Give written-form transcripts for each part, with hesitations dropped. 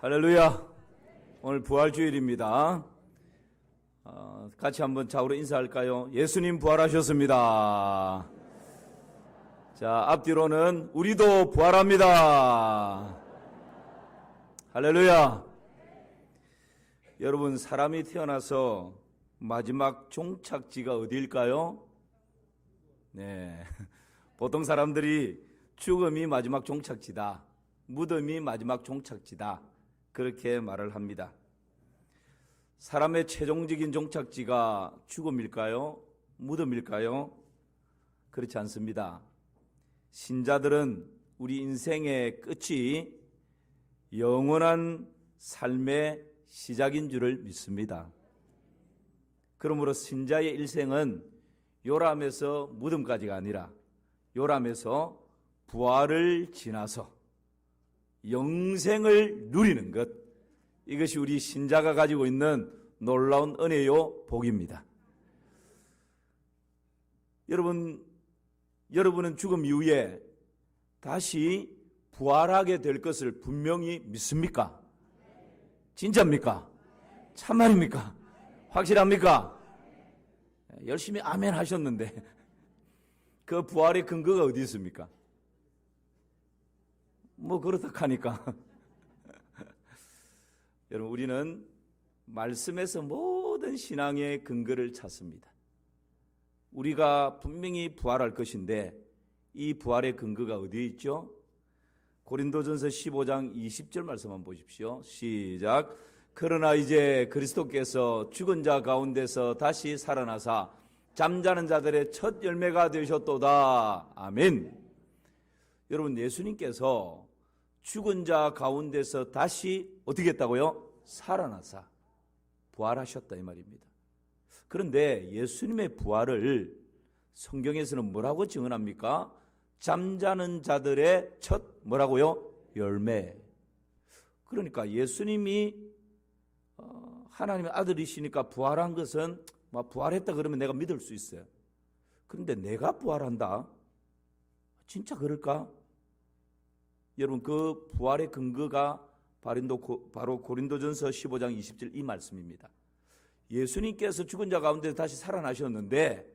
할렐루야. 오늘 부활주일입니다. 같이 한번 좌우로 인사할까요? 예수님 부활하셨습니다. 자, 앞뒤로는 우리도 부활합니다. 할렐루야. 여러분, 사람이 태어나서 마지막 종착지가 어디일까요? 네, 보통 사람들이 죽음이 마지막 종착지다, 무덤이 마지막 종착지다, 그렇게 말을 합니다. 사람의 최종적인 종착지가 죽음일까요? 무덤일까요? 그렇지 않습니다. 신자들은 우리 인생의 끝이 영원한 삶의 시작인 줄을 믿습니다. 그러므로 신자의 일생은 요람에서 무덤까지가 아니라 요람에서 부활을 지나서 영생을 누리는 것, 이것이 우리 신자가 가지고 있는 놀라운 은혜요 복입니다. 여러분은 죽음 이후에 다시 부활하게 될 것을 분명히 믿습니까? 진짜입니까? 참말입니까? 확실합니까? 열심히 아멘 하셨는데 그 부활의 근거가 어디 있습니까? 뭐 그렇다 하니까 여러분, 우리는 말씀에서 모든 신앙의 근거를 찾습니다. 우리가 분명히 부활할 것인데 이 부활의 근거가 어디에 있죠? 고린도전서 15장 20절 말씀 한번 보십시오. 시작. 그러나 이제 그리스도께서 죽은 자 가운데서 다시 살아나사 잠자는 자들의 첫 열매가 되셨도다. 아멘. 여러분, 예수님께서 죽은 자 가운데서 다시 어떻게 했다고요? 살아나사 부활하셨다, 이 말입니다. 그런데 예수님의 부활을 성경에서는 뭐라고 증언합니까? 잠자는 자들의 첫 뭐라고요? 열매. 그러니까 예수님이 하나님의 아들이시니까 부활한 것은 부활했다 그러면 내가 믿을 수 있어요. 그런데 내가 부활한다? 진짜 그럴까? 여러분, 그 부활의 근거가 바로 고린도전서 15장 20절 이 말씀입니다. 예수님께서 죽은 자 가운데 다시 살아나셨는데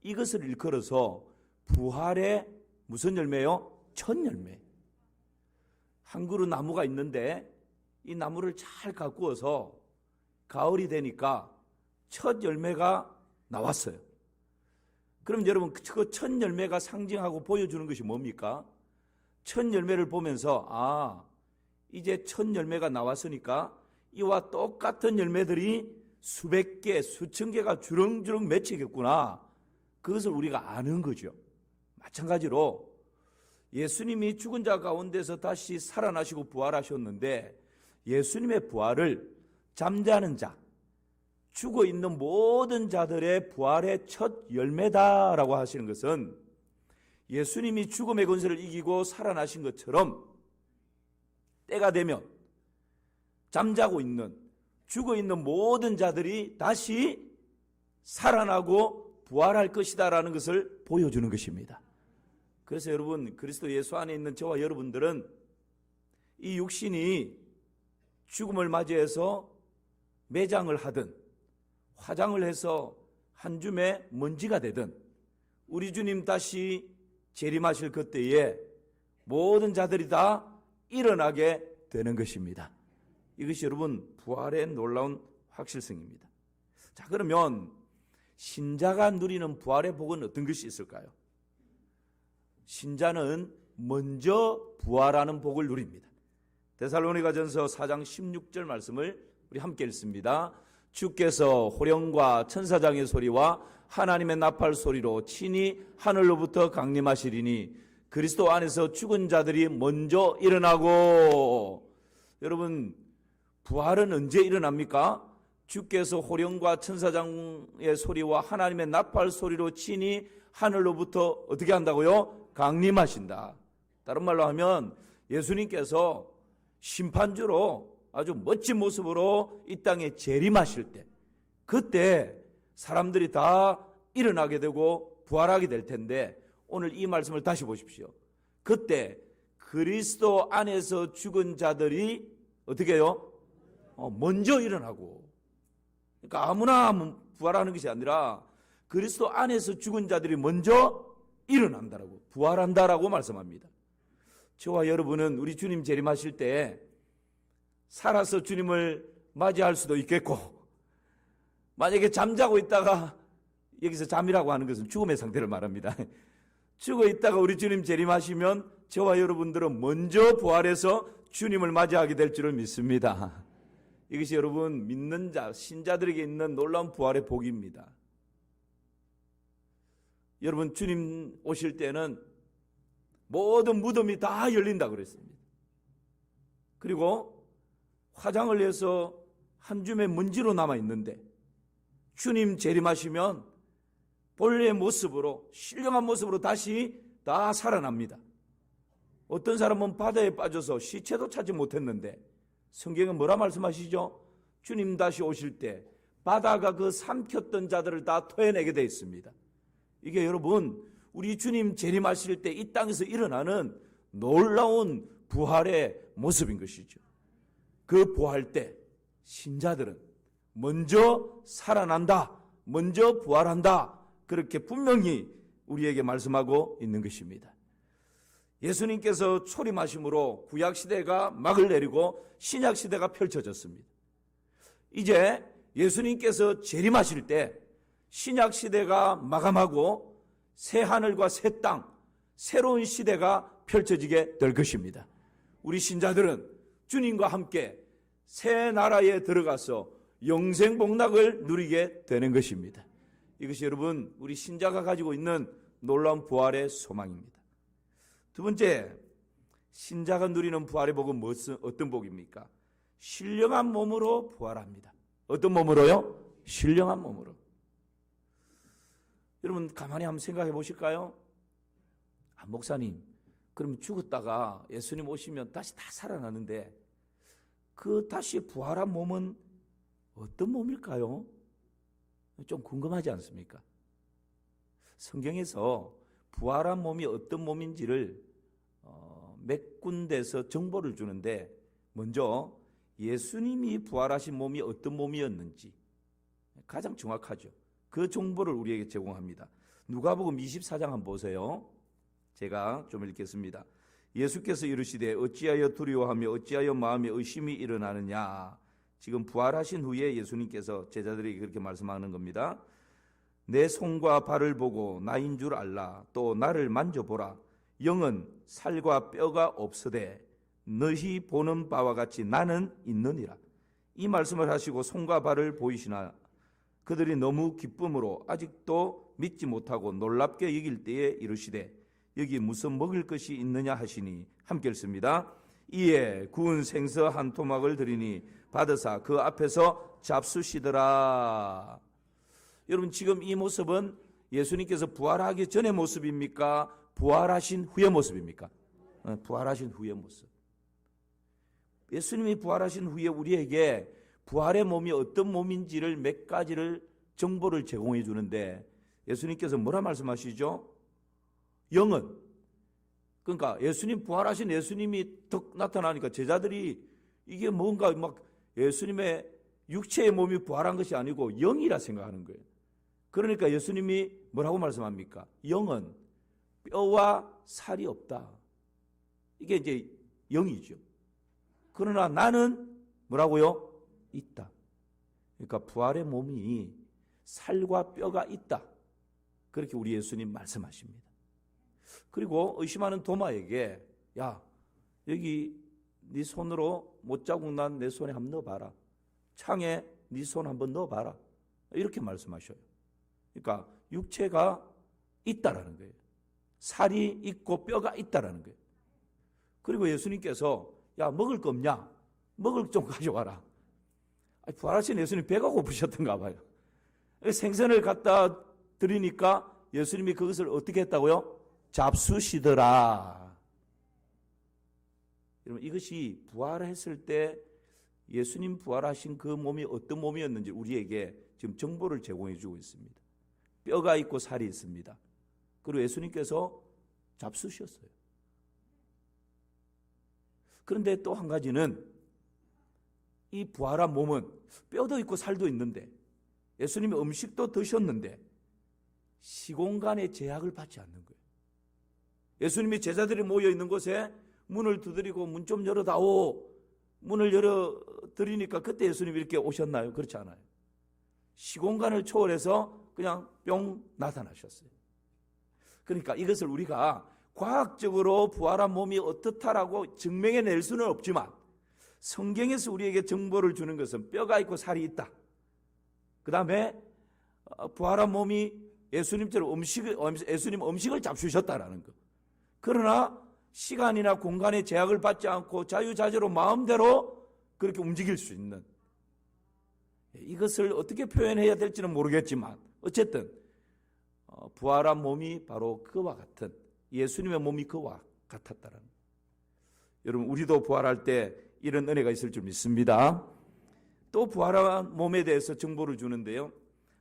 이것을 일컬어서 부활의 무슨 열매요? 첫 열매. 한 그루 나무가 있는데 이 나무를 잘 가꾸어서 가을이 되니까 첫 열매가 나왔어요. 그럼 여러분, 그 첫 열매가 상징하고 보여주는 것이 뭡니까? 첫 열매를 보면서 이제 첫 열매가 나왔으니까 이와 똑같은 열매들이 수백 개, 수천 개가 주렁주렁 맺히겠구나, 그것을 우리가 아는 거죠. 마찬가지로 예수님이 죽은 자 가운데서 다시 살아나시고 부활하셨는데 예수님의 부활을 잠자는 자, 죽어있는 모든 자들의 부활의 첫 열매다라고 하시는 것은 예수님이 죽음의 권세를 이기고 살아나신 것처럼 때가 되면 잠자고 있는, 죽어있는 모든 자들이 다시 살아나고 부활할 것이다라는 것을 보여주는 것입니다. 그래서 여러분, 그리스도 예수 안에 있는 저와 여러분들은 이 육신이 죽음을 맞이해서 매장을 하든 화장을 해서 한 줌의 먼지가 되든 우리 주님 다시 재림하실 그때에 모든 자들이 다 일어나게 되는 것입니다. 이것이 여러분 부활의 놀라운 확실성입니다. 자, 그러면 신자가 누리는 부활의 복은 어떤 것이 있을까요? 신자는 먼저 부활하는 복을 누립니다. 데살로니가전서 4장 16절 말씀을 우리 함께 읽습니다. 주께서 호령과 천사장의 소리와 하나님의 나팔 소리로 친히 하늘로부터 강림하시리니 그리스도 안에서 죽은 자들이 먼저 일어나고. 여러분, 부활은 언제 일어납니까? 주께서 호령과 천사장의 소리와 하나님의 나팔 소리로 친히 하늘로부터 어떻게 한다고요? 강림하신다. 다른 말로 하면 예수님께서 심판주로 아주 멋진 모습으로 이 땅에 재림하실 때, 그때 사람들이 다 일어나게 되고 부활하게 될 텐데, 오늘 이 말씀을 다시 보십시오. 그때 그리스도 안에서 죽은 자들이 어떻게 해요? 먼저 일어나고. 그러니까 아무나 부활하는 것이 아니라 그리스도 안에서 죽은 자들이 먼저 일어난다라고, 부활한다라고 말씀합니다. 저와 여러분은 우리 주님 재림하실 때 살아서 주님을 맞이할 수도 있겠고, 만약에 잠자고 있다가, 여기서 잠이라고 하는 것은 죽음의 상태를 말합니다. 죽어 있다가 우리 주님 재림하시면 저와 여러분들은 먼저 부활해서 주님을 맞이하게 될 줄을 믿습니다. 이것이 여러분 믿는 자, 신자들에게 있는 놀라운 부활의 복입니다. 여러분 주님 오실 때는 모든 무덤이 다 열린다 그랬습니다. 그리고 화장을 해서 한 줌의 먼지로 남아 있는데 주님 재림하시면 본래의 모습으로, 신령한 모습으로 다시 다 살아납니다. 어떤 사람은 바다에 빠져서 시체도 찾지 못했는데 성경은 뭐라 말씀하시죠? 주님 다시 오실 때 바다가 그 삼켰던 자들을 다 토해내게 되어 있습니다. 이게 여러분 우리 주님 재림하실 때 이 땅에서 일어나는 놀라운 부활의 모습인 것이죠. 그 부활 때 신자들은 먼저 살아난다, 먼저 부활한다, 그렇게 분명히 우리에게 말씀하고 있는 것입니다. 예수님께서 초림하심으로 구약시대가 막을 내리고 신약시대가 펼쳐졌습니다. 이제 예수님께서 재림하실 때 신약시대가 마감하고 새 하늘과 새 땅, 새로운 시대가 펼쳐지게 될 것입니다. 우리 신자들은 주님과 함께 새 나라에 들어가서 영생 복락을 누리게 되는 것입니다. 이것이 여러분 우리 신자가 가지고 있는 놀라운 부활의 소망입니다. 두 번째, 신자가 누리는 부활의 복은 어떤 복입니까? 신령한 몸으로 부활합니다. 어떤 몸으로요? 신령한 몸으로. 여러분 가만히 한번 생각해 보실까요? 목사님, 그럼 죽었다가 예수님 오시면 다시 다 살아나는데 그 다시 부활한 몸은 어떤 몸일까요? 좀 궁금하지 않습니까? 성경에서 부활한 몸이 어떤 몸인지를 몇 군데서 정보를 주는데, 먼저 예수님이 부활하신 몸이 어떤 몸이었는지 가장 정확하죠. 그 정보를 우리에게 제공합니다. 누가복음 24장 한번 보세요. 제가 좀 읽겠습니다. 예수께서 이르시되 어찌하여 두려워하며 어찌하여 마음에 의심이 일어나느냐. 지금 부활하신 후에 예수님께서 제자들에게 그렇게 말씀하는 겁니다. 내 손과 발을 보고 나인 줄 알라. 또 나를 만져보라. 영은 살과 뼈가 없으되 너희 보는 바와 같이 나는 있느니라. 이 말씀을 하시고 손과 발을 보이시나 그들이 너무 기쁨으로 아직도 믿지 못하고 놀랍게 여길 때에 이르시되 여기 무슨 먹을 것이 있느냐 하시니 함께 읽습니다. 이에 구운 생서 한 토막을 드리니 받으사 그 앞에서 잡수시더라. 여러분 지금 이 모습은 예수님께서 부활하기 전의 모습입니까? 부활하신 후의 모습입니까? 부활하신 후의 모습. 예수님이 부활하신 후에 우리에게 부활의 몸이 어떤 몸인지를 몇 가지를 정보를 제공해 주는데, 예수님께서 뭐라 말씀하시죠? 영은, 그러니까 예수님 부활하신 예수님이 더 나타나니까 제자들이 이게 뭔가 막 예수님의 육체의 몸이 부활한 것이 아니고 영이라 생각하는 거예요. 그러니까 예수님이 뭐라고 말씀합니까? 영은 뼈와 살이 없다. 이게 이제 영이죠. 그러나 나는 뭐라고요? 있다. 그러니까 부활의 몸이 살과 뼈가 있다. 그렇게 우리 예수님 말씀하십니다. 그리고 의심하는 도마에게 야, 여기 네 손으로 못자국 난 내 손에 한번 넣어봐라. 창에 네 손 한번 넣어봐라. 이렇게 말씀하셔요. 그러니까 육체가 있다라는 거예요. 살이 있고 뼈가 있다라는 거예요. 그리고 예수님께서 야, 먹을 거 없냐? 먹을 좀 가져와라. 부활하신 예수님 배가 고프셨던가 봐요. 생선을 갖다 드리니까 예수님이 그것을 어떻게 했다고요? 잡수시더라. 여러분 이것이 부활했을 때 예수님 부활하신 그 몸이 어떤 몸이었는지 우리에게 지금 정보를 제공해 주고 있습니다. 뼈가 있고 살이 있습니다. 그리고 예수님께서 잡수셨어요. 그런데 또 한 가지는 이 부활한 몸은 뼈도 있고 살도 있는데 예수님이 음식도 드셨는데 시공간의 제약을 받지 않는 거예요. 예수님이 제자들이 모여 있는 곳에 문을 두드리고 문 좀 열어다오. 문을 열어드리니까 그때 예수님이 이렇게 오셨나요? 그렇지 않아요. 시공간을 초월해서 그냥 뿅 나타나셨어요. 그러니까 이것을 우리가 과학적으로 부활한 몸이 어떻다라고 증명해낼 수는 없지만 성경에서 우리에게 정보를 주는 것은 뼈가 있고 살이 있다. 그 다음에 부활한 몸이 예수님처럼 예수님 음식을 잡수셨다라는 것. 그러나 시간이나 공간의 제약을 받지 않고 자유자재로 마음대로 그렇게 움직일 수 있는, 이것을 어떻게 표현해야 될지는 모르겠지만 어쨌든 부활한 몸이 바로 그와 같은, 예수님의 몸이 그와 같았다라는 거예요. 여러분, 우리도 부활할 때 이런 은혜가 있을 줄 믿습니다. 또 부활한 몸에 대해서 정보를 주는데요,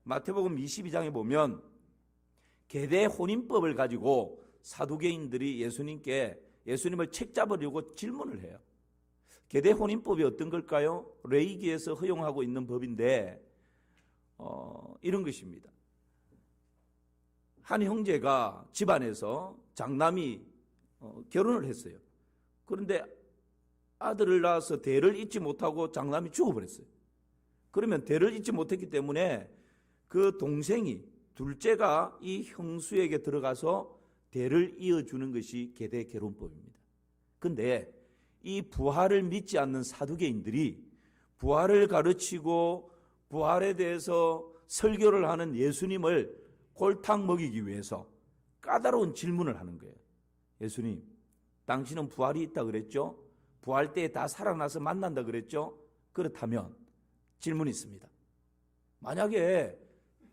마태복음 22장에 보면 계대 혼인법을 가지고 사두개인들이 예수님을 책잡으려고 질문을 해요. 계대 혼인법이 어떤 걸까요? 레위기에서 허용하고 있는 법인데 이런 것입니다. 한 형제가 집안에서 장남이 결혼을 했어요. 그런데 아들을 낳아서 대를 잇지 못하고 장남이 죽어버렸어요. 그러면 대를 잇지 못했기 때문에 그 동생이, 둘째가 이 형수에게 들어가서 대를 이어주는 것이 계대 결혼법입니다. 그런데 이 부활을 믿지 않는 사두개인들이 부활을 가르치고 부활에 대해서 설교를 하는 예수님을 골탕 먹이기 위해서 까다로운 질문을 하는 거예요. 예수님, 당신은 부활이 있다 그랬죠? 부활 때에 다 살아나서 만난다 그랬죠? 그렇다면 질문이 있습니다. 만약에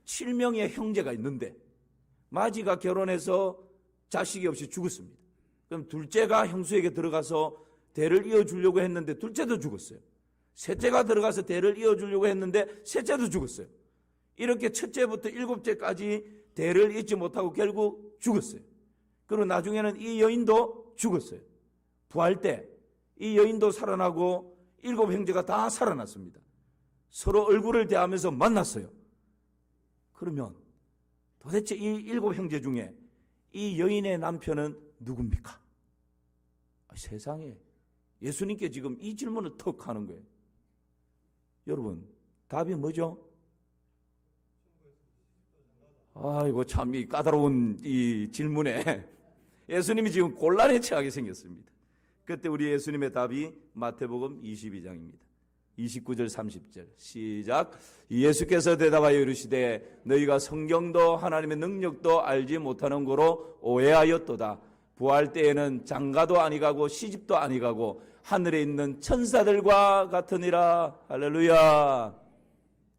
7명의 형제가 있는데 마지가 결혼해서 자식이 없이 죽었습니다. 그럼 둘째가 형수에게 들어가서 대를 이어주려고 했는데 둘째도 죽었어요. 셋째가 들어가서 대를 이어주려고 했는데 셋째도 죽었어요. 이렇게 첫째부터 일곱째까지 대를 잇지 못하고 결국 죽었어요. 그리고 나중에는 이 여인도 죽었어요. 부활 때 이 여인도 살아나고 일곱 형제가 다 살아났습니다. 서로 얼굴을 대하면서 만났어요. 그러면 도대체 이 일곱 형제 중에 이 여인의 남편은 누굽니까? 세상에, 예수님께 지금 이 질문을 턱 하는 거예요. 여러분, 답이 뭐죠? 아이고, 참 이 까다로운 이 질문에 예수님이 지금 곤란에 처하게 생겼습니다. 그때 우리 예수님의 답이 마태복음 22장입니다. 29절 30절 시작. 예수께서 대답하여 이르시되 너희가 성경도 하나님의 능력도 알지 못하는 거로 오해하였도다. 부활 때에는 장가도 아니가고 시집도 아니가고 하늘에 있는 천사들과 같으니라. 할렐루야.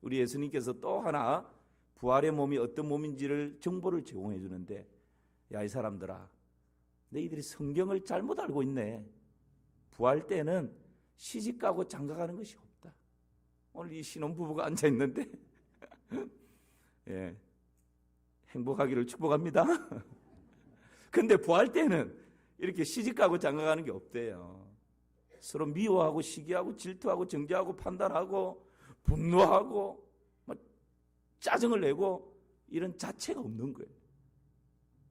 우리 예수님께서 또 하나 부활의 몸이 어떤 몸인지를 정보를 제공해 주는데, 야, 이 사람들아, 너희들이 성경을 잘못 알고 있네. 부활 때는 시집가고 장가가는 것이 없다. 오늘 이 신혼부부가 앉아있는데 예, 행복하기를 축복합니다. 근데 부활 때는 이렇게 시집가고 장가가는 게 없대요. 서로 미워하고 시기하고 질투하고 정죄하고 판단하고 분노하고 짜증을 내고 이런 자체가 없는 거예요.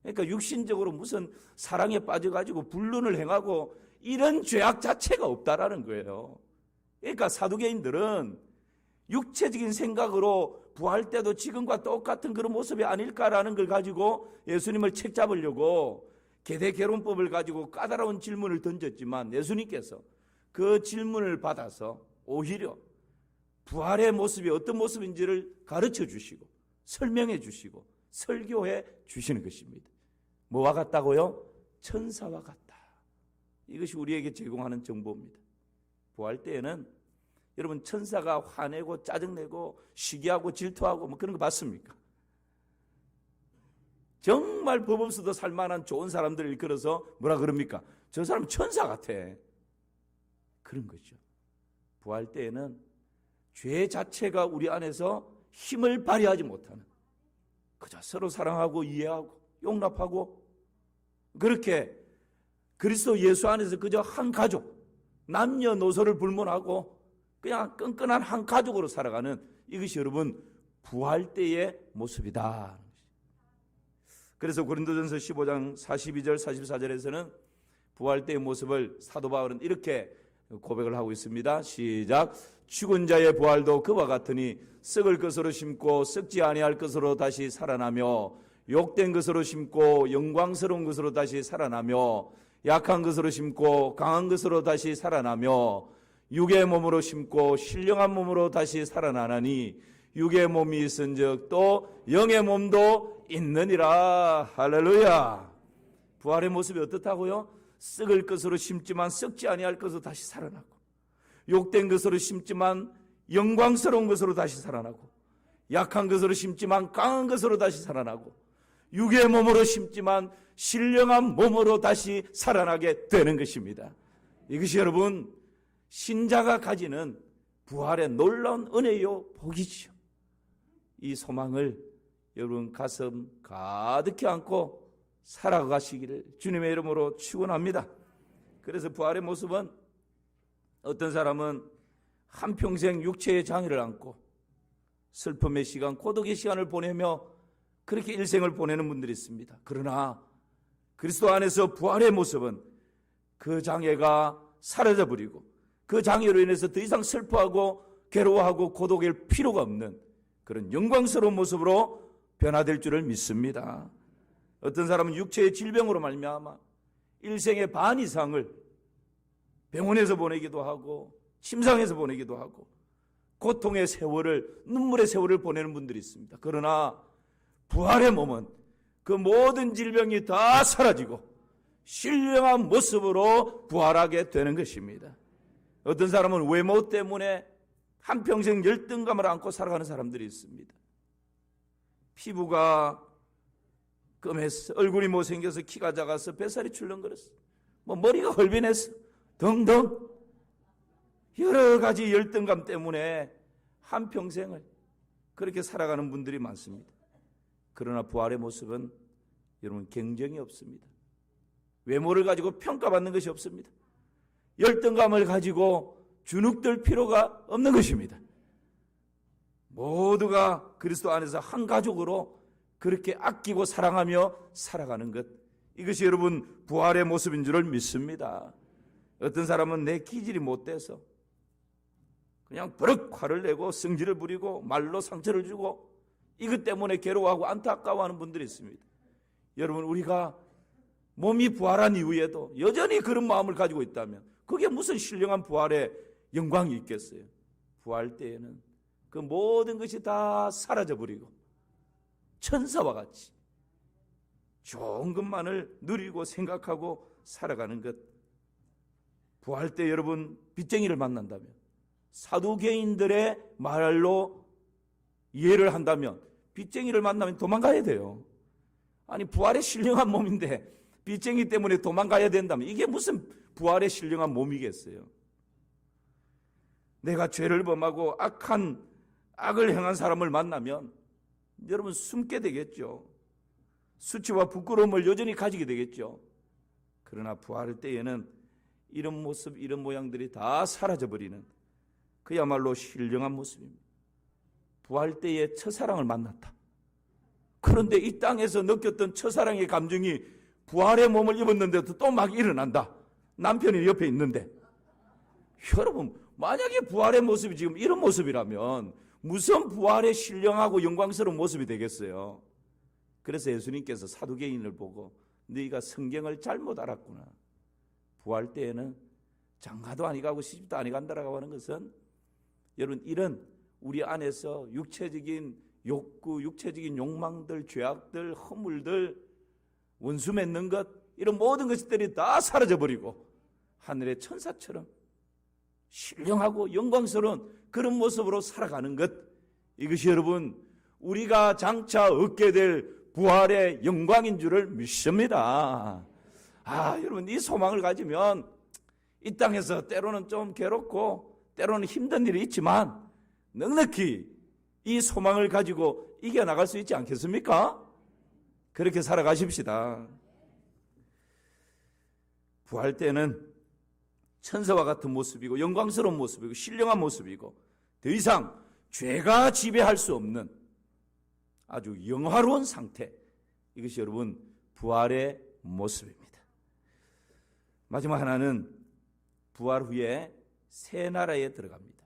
그러니까 육신적으로 무슨 사랑에 빠져가지고 불륜을 행하고 이런 죄악 자체가 없다라는 거예요. 그러니까 사두개인들은 육체적인 생각으로 부활 때도 지금과 똑같은 그런 모습이 아닐까라는 걸 가지고 예수님을 책잡으려고 계대 결혼법을 가지고 까다로운 질문을 던졌지만, 예수님께서 그 질문을 받아서 오히려 부활의 모습이 어떤 모습인지를 가르쳐 주시고 설명해 주시고 설교해 주시는 것입니다. 뭐와 같다고요? 천사와 같다. 이것이 우리에게 제공하는 정보입니다. 부활 때에는 여러분, 천사가 화내고 짜증내고 시기하고 질투하고 뭐 그런 거 봤습니까? 정말 법 없어도 살만한 좋은 사람들을 일컬어서 뭐라 그럽니까? 저 사람 천사 같아. 그런 거죠. 부활 때에는 죄 자체가 우리 안에서 힘을 발휘하지 못하는, 그저 서로 사랑하고 이해하고 용납하고 그렇게 그리스도 예수 안에서 그저 한 가족, 남녀노소를 불문하고 그냥 끈끈한 한 가족으로 살아가는 이것이 여러분 부활 때의 모습이다. 그래서 고린도전서 15장 42절 44절에서는 부활 때의 모습을 사도 바울은 이렇게 고백을 하고 있습니다. 시작. 죽은 자의 부활도 그와 같으니 썩을 것으로 심고 썩지 아니할 것으로 다시 살아나며 욕된 것으로 심고 영광스러운 것으로 다시 살아나며 약한 것으로 심고 강한 것으로 다시 살아나며 육의 몸으로 심고 신령한 몸으로 다시 살아나나니 육의 몸이 있은즉 또 영의 몸도 있느니라. 할렐루야. 부활의 모습이 어떻다고요? 썩을 것으로 심지만 썩지 아니할 것으로 다시 살아나고, 욕된 것으로 심지만 영광스러운 것으로 다시 살아나고, 약한 것으로 심지만 강한 것으로 다시 살아나고, 육의 몸으로 심지만 신령한 몸으로 다시 살아나게 되는 것입니다. 이것이 여러분 신자가 가지는 부활의 놀라운 은혜요 복이지요. 이 소망을 여러분 가슴 가득히 안고 살아가시기를 주님의 이름으로 축원합니다. 그래서 부활의 모습은 어떤 사람은 한평생 육체의 장애를 안고 슬픔의 시간, 고독의 시간을 보내며 그렇게 일생을 보내는 분들이 있습니다. 그러나 그리스도 안에서 부활의 모습은 그 장애가 사라져버리고 그 장애로 인해서 더 이상 슬퍼하고 괴로워하고 고독일 필요가 없는 그런 영광스러운 모습으로 변화될 줄을 믿습니다. 어떤 사람은 육체의 질병으로 말미암아 일생의 반 이상을 병원에서 보내기도 하고 침상에서 보내기도 하고 고통의 세월을, 눈물의 세월을 보내는 분들이 있습니다. 그러나 부활의 몸은 그 모든 질병이 다 사라지고 신령한 모습으로 부활하게 되는 것입니다. 어떤 사람은 외모 때문에 한평생 열등감을 안고 살아가는 사람들이 있습니다. 피부가 끔했어, 얼굴이 못생겨서 키가 작아서 뱃살이 출렁거렸어, 머리가 헐빈했어 등등 여러 가지 열등감 때문에 한평생을 그렇게 살아가는 분들이 많습니다. 그러나 부활의 모습은 여러분 경쟁이 없습니다. 외모를 가지고 평가받는 것이 없습니다. 열등감을 가지고 주눅들 필요가 없는 것입니다. 모두가 그리스도 안에서 한 가족으로 그렇게 아끼고 사랑하며 살아가는 것, 이것이 여러분 부활의 모습인 줄을 믿습니다. 어떤 사람은 내 기질이 못돼서 그냥 버럭 화를 내고 성질을 부리고 말로 상처를 주고 이것 때문에 괴로워하고 안타까워하는 분들이 있습니다. 여러분 우리가 몸이 부활한 이후에도 여전히 그런 마음을 가지고 있다면 그게 무슨 신령한 부활의 영광이 있겠어요. 부활 때에는 그 모든 것이 다 사라져버리고 천사와 같이 좋은 것만을 누리고 생각하고 살아가는 것. 부활 때 여러분 빚쟁이를 만난다면, 사두개인들의 말로 이해를 한다면 빚쟁이를 만나면 도망가야 돼요. 아니 부활의 신령한 몸인데 빚쟁이 때문에 도망가야 된다면 이게 무슨 부활의 신령한 몸이겠어요. 내가 죄를 범하고 악을 행한 사람을 만나면 여러분 숨게 되겠죠. 수치와 부끄러움을 여전히 가지게 되겠죠. 그러나 부활 때에는 이런 모습, 이런 모양들이 다 사라져버리는 그야말로 신령한 모습입니다. 부활 때에 첫사랑을 만났다. 그런데 이 땅에서 느꼈던 첫사랑의 감정이 부활의 몸을 입었는데도 또 막 일어난다. 남편이 옆에 있는데. 여러분 만약에 부활의 모습이 지금 이런 모습이라면 무슨 부활의 신령하고 영광스러운 모습이 되겠어요. 그래서 예수님께서 사두개인을 보고 너희가 성경을 잘못 알았구나. 부활 때에는 장가도 아니 가고 시집도 아니 간다라고 하는 것은 여러분 이런 우리 안에서 육체적인 욕구, 육체적인 욕망들, 죄악들, 허물들, 원수 맺는 것, 이런 모든 것들이 다 사라져버리고 하늘의 천사처럼 신령하고 영광스러운 그런 모습으로 살아가는 것, 이것이 여러분 우리가 장차 얻게 될 부활의 영광인 줄을 믿습니다. 여러분 이 소망을 가지면 이 땅에서 때로는 좀 괴롭고 때로는 힘든 일이 있지만 넉넉히 이 소망을 가지고 이겨나갈 수 있지 않겠습니까? 그렇게 살아가십시다. 부활 때는 천사와 같은 모습이고 영광스러운 모습이고 신령한 모습이고 더 이상 죄가 지배할 수 없는 아주 영화로운 상태, 이것이 여러분 부활의 모습입니다. 마지막 하나는 부활 후에 새 나라에 들어갑니다.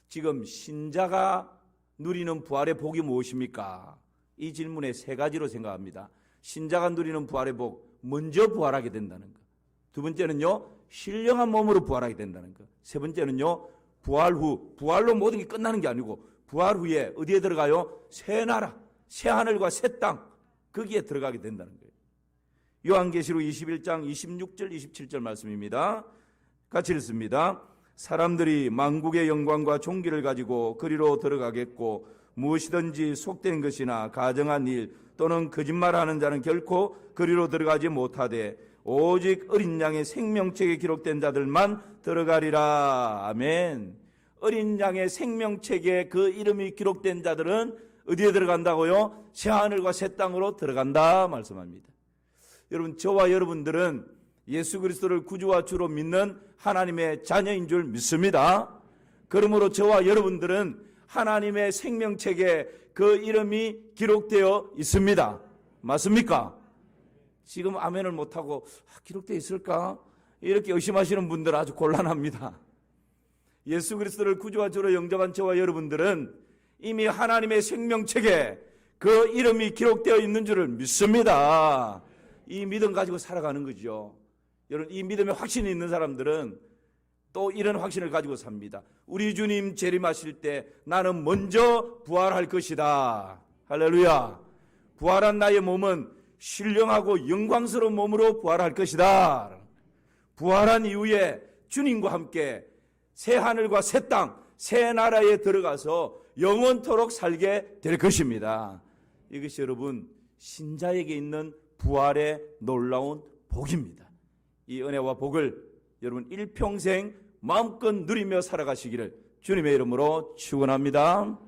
지금 신자가 누리는 부활의 복이 무엇입니까? 이 질문에 세 가지로 생각합니다. 신자가 누리는 부활의 복, 먼저 부활하게 된다는 것. 두 번째는요, 신령한 몸으로 부활하게 된다는 것. 세 번째는요, 부활 후, 부활로 모든 게 끝나는 게 아니고 부활 후에 어디에 들어가요? 새 나라, 새 하늘과 새 땅, 거기에 들어가게 된다는 거예요. 요한계시록 21장 26절 27절 말씀입니다. 같이 읽습니다. 사람들이 만국의 영광과 존귀를 가지고 그리로 들어가겠고 무엇이든지 속된 것이나 가정한 일 또는 거짓말하는 자는 결코 그리로 들어가지 못하되 오직 어린 양의 생명책에 기록된 자들만 들어가리라. 아멘. 어린 양의 생명책에 그 이름이 기록된 자들은 어디에 들어간다고요? 새 하늘과 새 땅으로 들어간다 말씀합니다. 여러분, 저와 여러분들은 예수 그리스도를 구주와 주로 믿는 하나님의 자녀인 줄 믿습니다. 그러므로 저와 여러분들은 하나님의 생명책에 그 이름이 기록되어 있습니다. 맞습니까? 지금 아멘을 못하고 기록되어 있을까? 이렇게 의심하시는 분들 아주 곤란합니다. 예수 그리스도를 구주와 주로 영접한 저와 여러분들은 이미 하나님의 생명책에 그 이름이 기록되어 있는 줄을 믿습니다. 이 믿음 가지고 살아가는 거죠. 여러분, 이 믿음에 확신이 있는 사람들은 또 이런 확신을 가지고 삽니다. 우리 주님 재림하실 때 나는 먼저 부활할 것이다. 할렐루야. 부활한 나의 몸은 신령하고 영광스러운 몸으로 부활할 것이다. 부활한 이후에 주님과 함께 새 하늘과 새 땅, 새 나라에 들어가서 영원토록 살게 될 것입니다. 이것이 여러분 신자에게 있는 부활의 놀라운 복입니다. 이 은혜와 복을 여러분 일평생 마음껏 누리며 살아가시기를 주님의 이름으로 축원합니다.